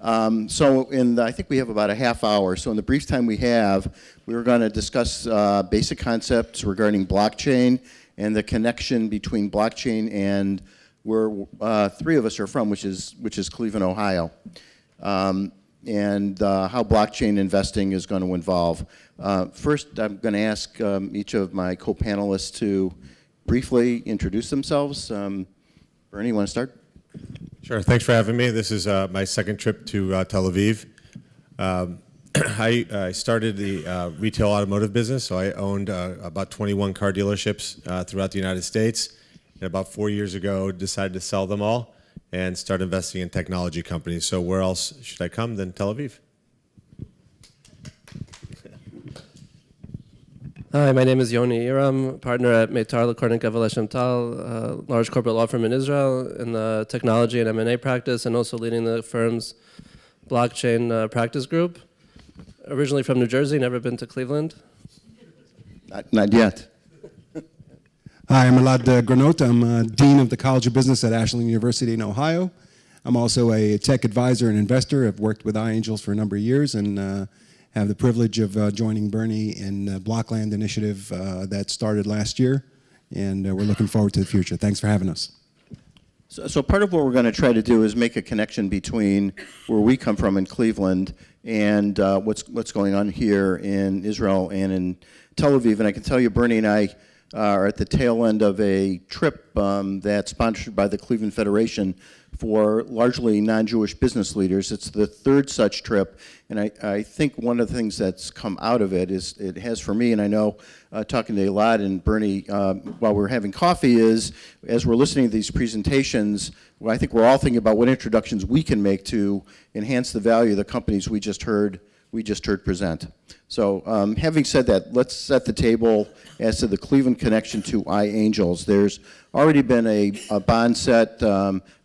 I think we have about a half hour. So in the brief time we have, we're going to discuss basic concepts regarding blockchain and the connection between blockchain and where three of us are from, which is Cleveland, Ohio, and how blockchain investing is going to evolve. First, I'm going to ask each of my co-panelists to briefly introduce themselves. Bernie, you want to start? Sure. Thanks for having me. This is my second trip to Tel Aviv. I started the retail automotive business, so I owned about 21 car dealerships throughout the United States. And about 4 years ago, decided to sell them all and start investing in technology companies. So where else should I come than Tel Aviv? Hi, my name is Yoni Iram, partner at Meitar Lakornik Eveleshem Tal, a large corporate law firm in Israel in the technology and M&A practice, and also leading the firm's blockchain practice group. Originally from New Jersey, never been to Cleveland. Not yet. Hi, I'm Elad Granot. I'm Dean of the College of Business at Ashland University in Ohio. I'm also a tech advisor and investor. I've worked with iAngels for a number of years and have the privilege of joining Bernie in the Blockland initiative that started last year, and we're looking forward to the future. Thanks for having us. So part of what we're going to try to do is make a connection between where we come from in Cleveland and what's going on here in Israel and in Tel Aviv. And I can tell you, Bernie and I are at the tail end of a trip that's sponsored by the Cleveland Federation for largely non-Jewish business leaders. It's the third such trip, and I think one of the things that's come out of it is, it has for me, and I know talking to Elad and Bernie while we're having coffee, is as we're listening to these presentations, I think we're all thinking about what introductions we can make to enhance the value of the companies we just heard present. So having said that, let's set the table as to the Cleveland connection to iAngels. There's already been a bond set.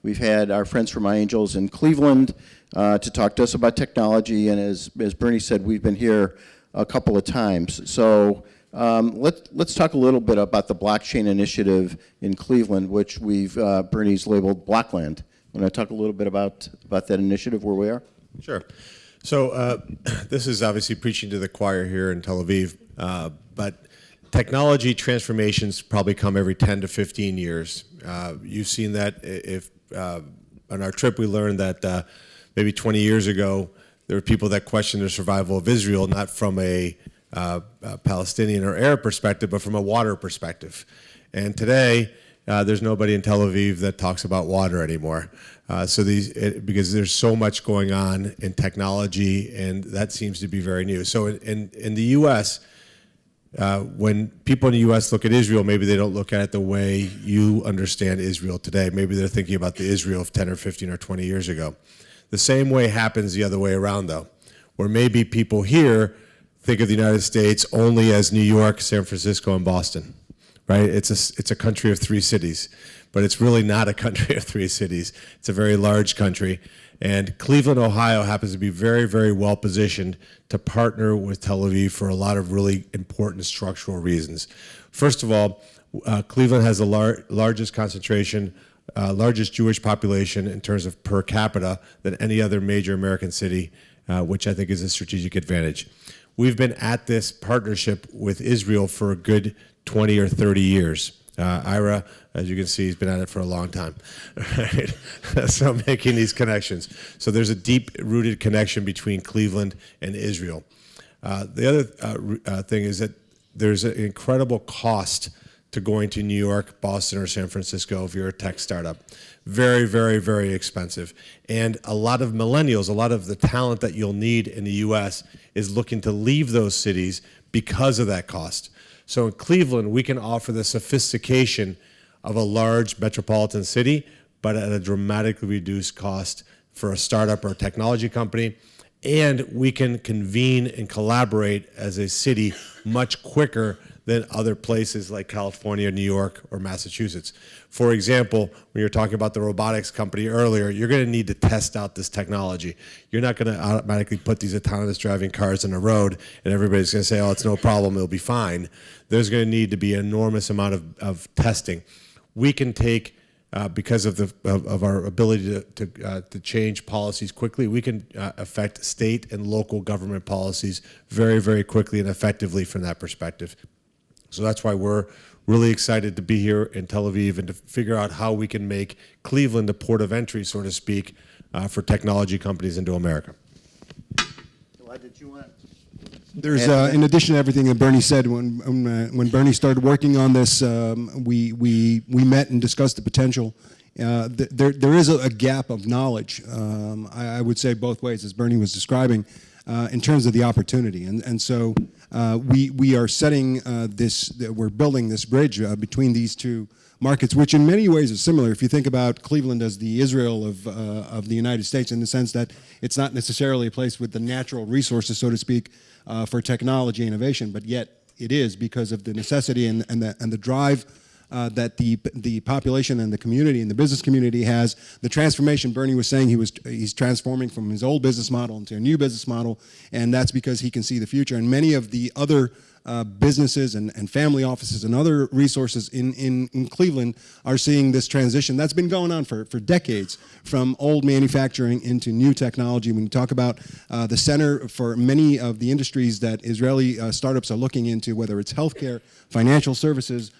We've had our friends from iAngels in Cleveland to talk to us about technology, and as Bernie said, we've been here a couple of times. So let's talk a little bit about the blockchain initiative in Cleveland, which Bernie's labeled Blockland. Want to talk a little bit about that initiative, where we are? Sure. So this is obviously preaching to the choir here in Tel Aviv, but technology transformations probably come every 10 to 15 years. You've seen that. If on our trip we learned that maybe 20 years ago there were people that questioned the survival of Israel, not from a Palestinian or Arab perspective, but from a water perspective. And today there's nobody in Tel Aviv that talks about water anymore. Because there's so much going on in technology, and that seems to be very new. So in the U.S., when people in the U.S. look at Israel, maybe they don't look at it the way you understand Israel today. Maybe they're thinking about the Israel of 10 or 15 or 20 years ago. The same way happens the other way around, though, where maybe people here think of the United States only as New York, San Francisco, and Boston, right? It's a country of 3 cities. But it's really not a country of 3 cities. It's a very large country. And Cleveland, Ohio happens to be very, very well positioned to partner with Tel Aviv for a lot of really important structural reasons. First of all, Cleveland has the largest concentration, largest Jewish population in terms of per capita than any other major American city, which I think is a strategic advantage. We've been at this partnership with Israel for a good 20 or 30 years. Ira, as you can see, he's been at it for a long time, right? So making these connections. So there's a deep-rooted connection between Cleveland and Israel. The other thing is that there's an incredible cost to going to New York, Boston, or San Francisco if you're a tech startup. Very, very, very expensive. And a lot of millennials, a lot of the talent that you'll need in the U.S. is looking to leave those cities because of that cost. So in Cleveland, we can offer the sophistication of a large metropolitan city, but at a dramatically reduced cost for a startup or a technology company. And we can convene and collaborate as a city much quicker than other places like California, New York, or Massachusetts. For example, when you're talking about the robotics company earlier, you're going to need to test out this technology. You're not going to automatically put these autonomous driving cars on the road and everybody's going to say, oh, it's no problem, it'll be fine. There's going to need to be an enormous amount of testing. We can take because of our ability to change policies quickly, we can affect state and local government policies very, very quickly and effectively from that perspective. So that's why we're really excited to be here in Tel Aviv and to figure out how we can make Cleveland the port of entry, so to speak, for technology companies into America. Elad, did you want? There's, in addition to everything that Bernie said, when Bernie started working on this, we met and discussed the potential. There is a gap of knowledge, I would say both ways, as Bernie was describing, in terms of the opportunity. And so we are setting we're building this bridge between these two markets, which in many ways is similar. If you think about Cleveland as the Israel of the United States, in the sense that it's not necessarily a place with the natural resources, so to speak, for technology innovation, but yet it is because of the necessity and the drive that the population and the community and the business community has. The transformation Bernie was saying, he's transforming from his old business model into a new business model, and that's because he can see the future. And many of the other businesses and family offices and other resources in Cleveland are seeing this transition that's been going on for decades, from old manufacturing into new technology. When you talk about the center for many of the industries that Israeli startups are looking into, whether it's healthcare, financial services,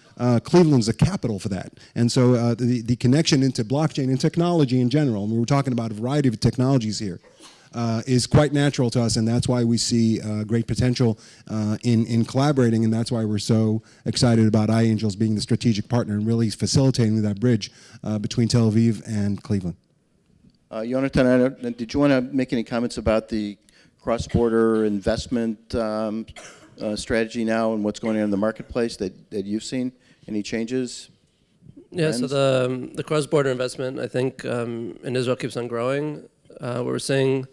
Cleveland's the capital for that. And so the connection into blockchain and technology in general, and we were talking about a variety of technologies here, is quite natural to us, and that's why we see great potential in collaborating, and that's why we're so excited about iAngels being the strategic partner and really facilitating that bridge between Tel Aviv and Cleveland. Yonatan, did you want to make any comments about the cross-border investment strategy now and what's going on in the marketplace that you've seen? Any changes? Yeah, so Trends? the cross-border investment, I think, in Israel keeps on growing. What we're seeing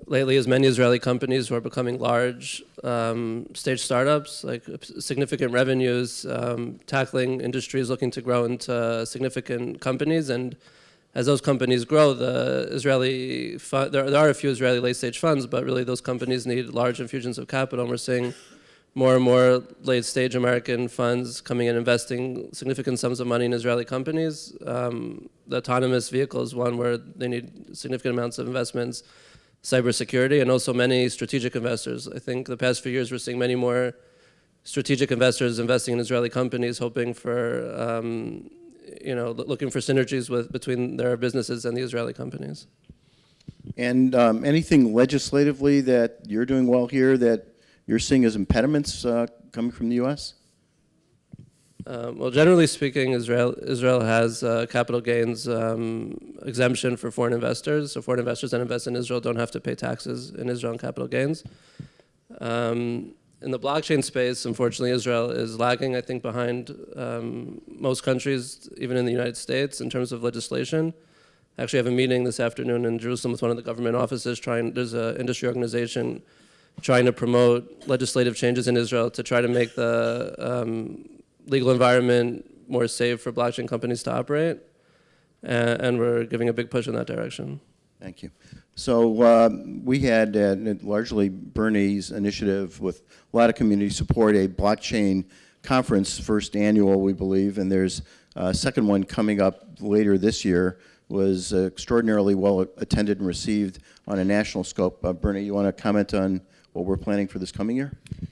lately is many Israeli companies who are becoming large stage startups, like significant revenues, tackling industries looking to grow into significant companies. And as those companies grow, the Israeli there are a few Israeli late-stage funds, but really those companies need large infusions of capital. And we're seeing more and more late-stage American funds coming in, investing significant sums of money in Israeli companies. The autonomous vehicle is one where they need significant amounts of investments, cybersecurity, and also many strategic investors. I think the past few years we're seeing many more strategic investors investing in Israeli companies, hoping for, looking for synergies between their businesses and the Israeli companies. And anything legislatively that you're doing well here that you're seeing as impediments coming from the U.S.? Well, generally speaking, Israel has capital gains exemption for foreign investors. So foreign investors that invest in Israel don't have to pay taxes in Israel on capital gains. In the blockchain space, unfortunately, Israel is lagging, I think, behind most countries, even in the United States, in terms of legislation. I actually have a meeting this afternoon in Jerusalem with one of the government offices. There's an industry organization trying to promote legislative changes in Israel to try to make the legal environment more safe for blockchain companies to operate, and we're giving a big push in that direction. Thank you. So we had largely Bernie's initiative with a lot of community support, a blockchain conference, first annual, we believe, and there's a second one coming up later this year, was extraordinarily well attended and received on a national scope. Bernie, you want to comment on what we're planning for this coming year?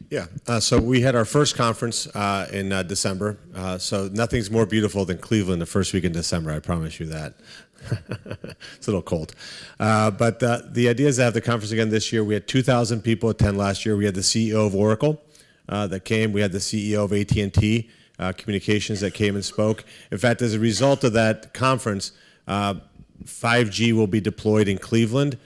Yeah, so we had our first conference in December. So nothing's more beautiful than Cleveland the first week in December, I promise you that. It's a little cold. But the idea is to have the conference again this year. We had 2,000 people attend last year. We had the CEO of Oracle that came. We had the CEO of AT&T Communications that came and spoke. In fact, as a result of that conference, 5G will be deployed in Cleveland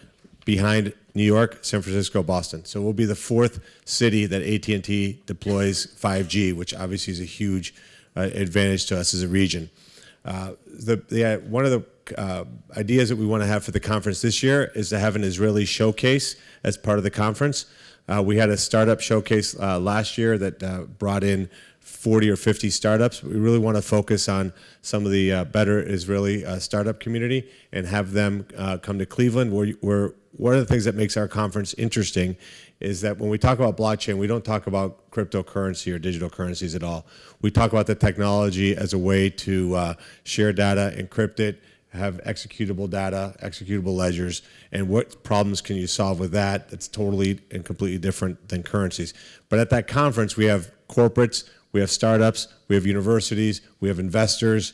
behind New York, San Francisco, Boston. So we'll be the fourth city that AT&T deploys 5G, which obviously is a huge advantage to us as a region. One of the ideas that we want to have for the conference this year is to have an Israeli showcase as part of the conference. We had a startup showcase last year that brought in 40 or 50 startups. We really want to focus on some of the better Israeli startup community and have them come to Cleveland. One of the things that makes our conference interesting is that when we talk about blockchain, we don't talk about cryptocurrency or digital currencies at all. We talk about the technology as a way to share data, encrypt it, have executable data, executable ledgers, and what problems can you solve with that that's totally and completely different than currencies. But at that conference, we have corporates, we have startups, we have universities, we have investors.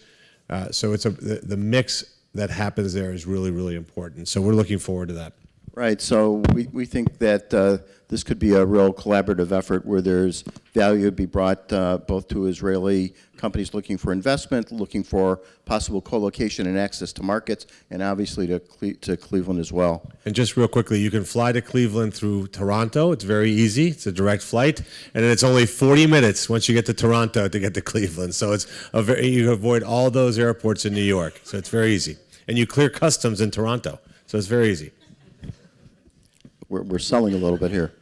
So it's the mix that happens there is really, really important. So we're looking forward to that. Right, so we think that this could be a real collaborative effort where there's value to be brought both to Israeli companies looking for investment, looking for possible co-location and access to markets, and obviously to Cleveland as well. And just real quickly, you can fly to Cleveland through Toronto. It's very easy. It's a direct flight. And then it's only 40 minutes once you get to Toronto to get to Cleveland. So it's you avoid all those airports in New York. So it's very easy. And you clear customs in Toronto. So it's very easy. We're selling a little bit here.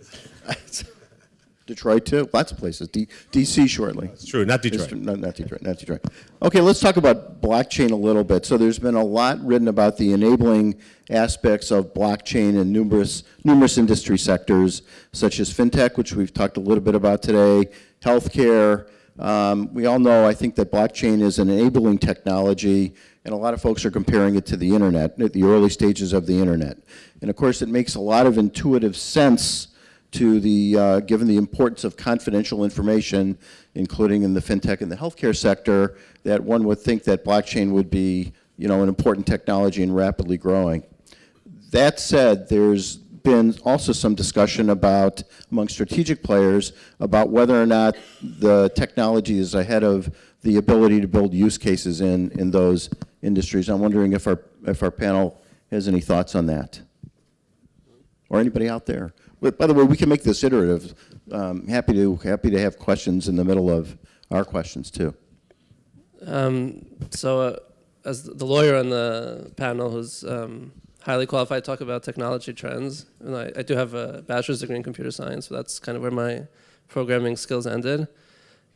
Detroit too, lots of places. DC shortly. It's true, not Detroit. Not Detroit. Okay, let's talk about blockchain a little bit. So there's been a lot written about the enabling aspects of blockchain in numerous industry sectors, such as fintech, which we've talked a little bit about today, healthcare. We all know, I think, that blockchain is an enabling technology, and a lot of folks are comparing it to the internet, at the early stages of the internet. And of course, it makes a lot of intuitive sense to the, given the importance of confidential information, including in the fintech and the healthcare sector, that one would think that blockchain would be, an important technology and rapidly growing. That said, there's been also some discussion about, among strategic players, about whether or not the technology is ahead of the ability to build use cases in those industries. I'm wondering if our panel has any thoughts on that, or anybody out there. But by the way, we can make this iterative. Happy to have questions in the middle of our questions too. As the lawyer on the panel who's highly qualified to talk about technology trends, and I do have a bachelor's degree in computer science, so that's kind of where my programming skills ended.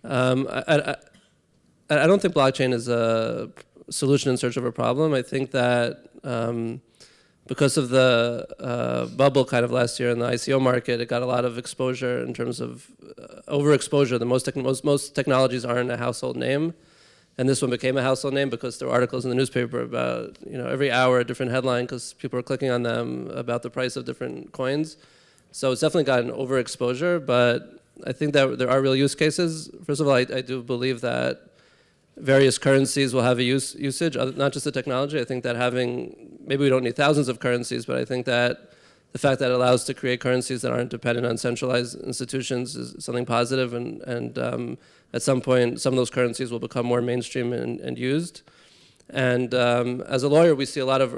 I don't think blockchain is a solution in search of a problem. I think that because of the bubble kind of last year in the ICO market, it got a lot of exposure in terms of overexposure. Most technologies aren't a household name, and this one became a household name because there were articles in the newspaper about, every hour a different headline because people were clicking on them about the price of different coins. So it's definitely gotten overexposure, but I think that there are real use cases. First of all, I do believe that various currencies will have a usage, not just the technology. I think that maybe we don't need thousands of currencies, but I think that the fact that it allows to create currencies that aren't dependent on centralized institutions is something positive, and at some point, some of those currencies will become more mainstream and used. And as a lawyer, we see a lot of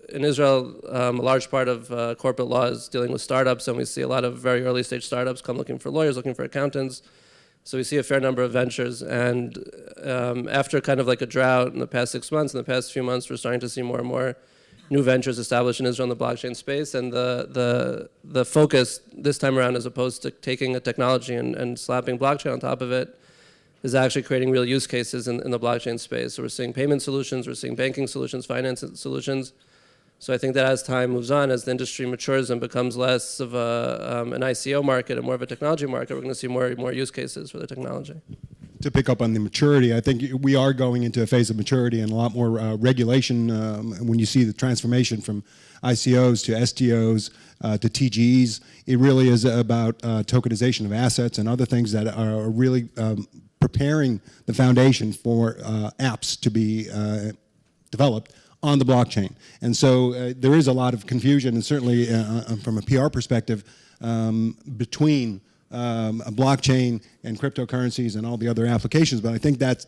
in Israel, a large part of corporate law is dealing with startups, and we see a lot of very early stage startups come looking for lawyers, looking for accountants. So we see a fair number of ventures, and after kind of like a drought in the past 6 months, in the past few months, we're starting to see more and more new ventures established in Israel in the blockchain space, and the focus this time around, as opposed to taking a technology and slapping blockchain on top of it, is actually creating real use cases in the blockchain space. So we're seeing payment solutions, we're seeing banking solutions, finance solutions. So I think that as time moves on, as the industry matures and becomes less of an ICO market and more of a technology market, we're going to see more use cases for the technology. To pick up on the maturity, I think we are going into a phase of maturity and a lot more regulation when you see the transformation from ICOs to STOs to TGEs. It really is about tokenization of assets and other things that are really preparing the foundation for apps to be developed on the blockchain. And so there is a lot of confusion, and certainly from a PR perspective, between a blockchain and cryptocurrencies and all the other applications. But I think that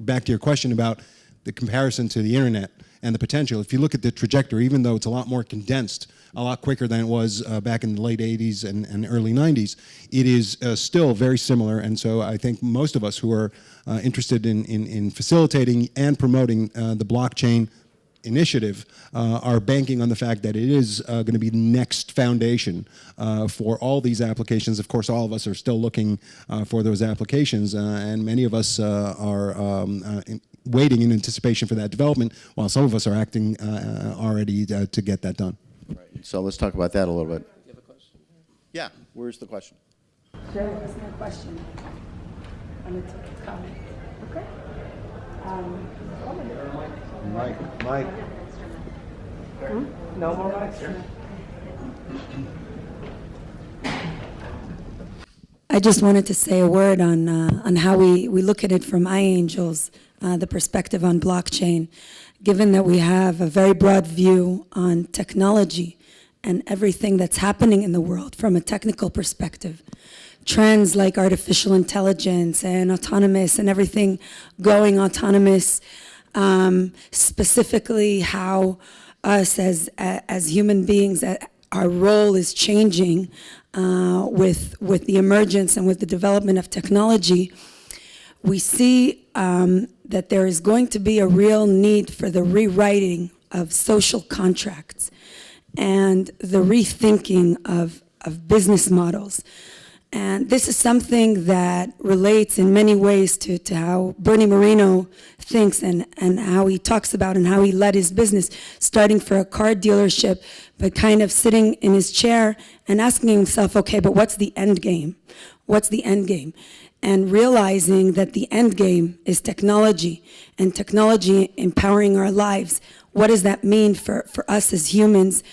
back to your question about the comparison to the internet and the potential. If you look at the trajectory, even though it's a lot more condensed, a lot quicker than it was back in the late 80s and early 90s, it is still very similar. And so I think most of us who are interested in facilitating and promoting the blockchain initiative are banking on the fact that it is going to be the next foundation for all these applications. Of course, all of us are still looking for those applications, and many of us are waiting in anticipation for that development, while some of us are acting already to get that done. Right. So let's talk about that a little bit. You have a question? Yeah, where's the question? Sure, that's my question. I'm going to comment. Okay. Mike. No more mics. I just wanted to say a word on how we look at it from iAngels, the perspective on blockchain. Given that we have a very broad view on technology and everything that's happening in the world from a technical perspective, trends like artificial intelligence and autonomous and everything going autonomous, specifically how us as human beings, our role is changing with the emergence and with the development of technology. We see that there is going to be a real need for the rewriting of social contracts and the rethinking of business models. And this is something that relates in many ways to how Bernie Moreno thinks and how he talks about and how he led his business, starting for a car dealership, but kind of sitting in his chair and asking himself, okay, but what's the end game? What's the end game? And realizing that the end game is technology, and technology empowering our lives. What does that mean for us as humans?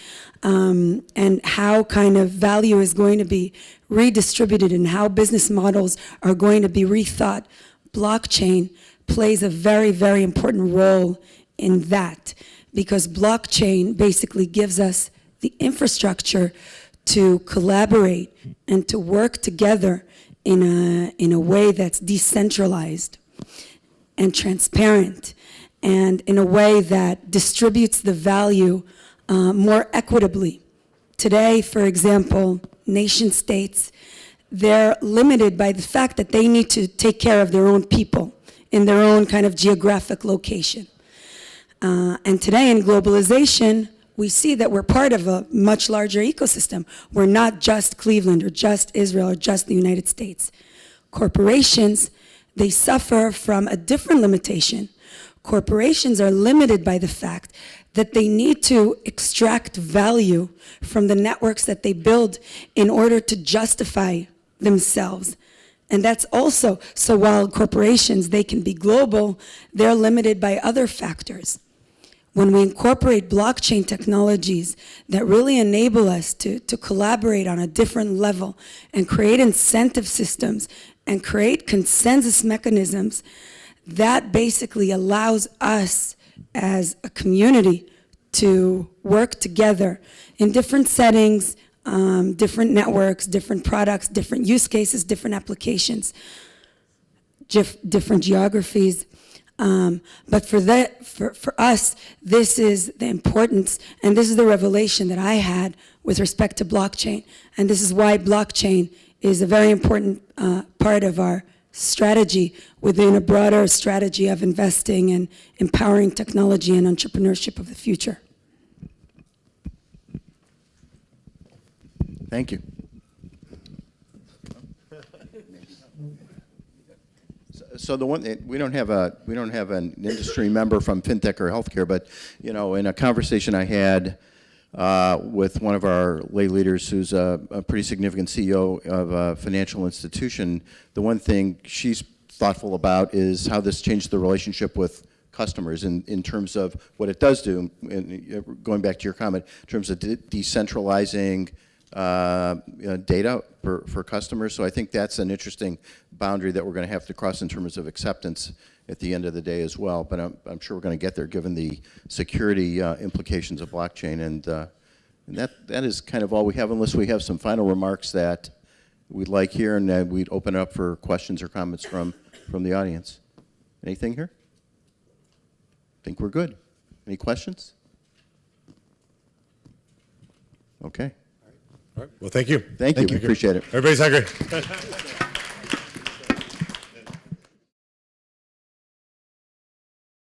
And how kind of value is going to be redistributed and how business models are going to be rethought. Blockchain plays a very, very important role in that, because blockchain basically gives us the infrastructure to collaborate and to work together in a way that's decentralized and transparent, and in a way that distributes the value more equitably. Today, for example, nation states, they're limited by the fact that they need to take care of their own people in their own kind of geographic location. And today in globalization, we see that we're part of a much larger ecosystem. We're not just Cleveland or just Israel or just the United States. Corporations, they suffer from a different limitation. Corporations are limited by the fact that they need to extract value from the networks that they build in order to justify themselves. And that's also, so while corporations, they can be global, they're limited by other factors. When we incorporate blockchain technologies that really enable us to collaborate on a different level and create incentive systems and create consensus mechanisms, that basically allows us as a community to work together in different settings, different networks, different products, different use cases, different applications, different geographies. But for us, this is the importance, and this is the revelation that I had with respect to blockchain. And this is why blockchain is a very important part of our strategy within a broader strategy of investing and empowering technology and entrepreneurship of the future. Thank you. So the one we don't have an industry member from fintech or healthcare, but you know, in a conversation I had with one of our lay leaders, who's a pretty significant CEO of a financial institution, the one thing she's thoughtful about is how this changed the relationship with customers in terms of what it does do. And going back to your comment, in terms of decentralizing data for customers. So I think that's an interesting boundary that we're going to have to cross in terms of acceptance at the end of the day as well. But I'm sure we're going to get there given the security implications of blockchain. And that is kind of all we have, unless we have some final remarks that we'd like here, and we'd open up for questions or comments from the audience. Anything here? I think we're good. Any questions? Okay. All right. Well, thank you. Thank you. We appreciate it. Everybody's hungry.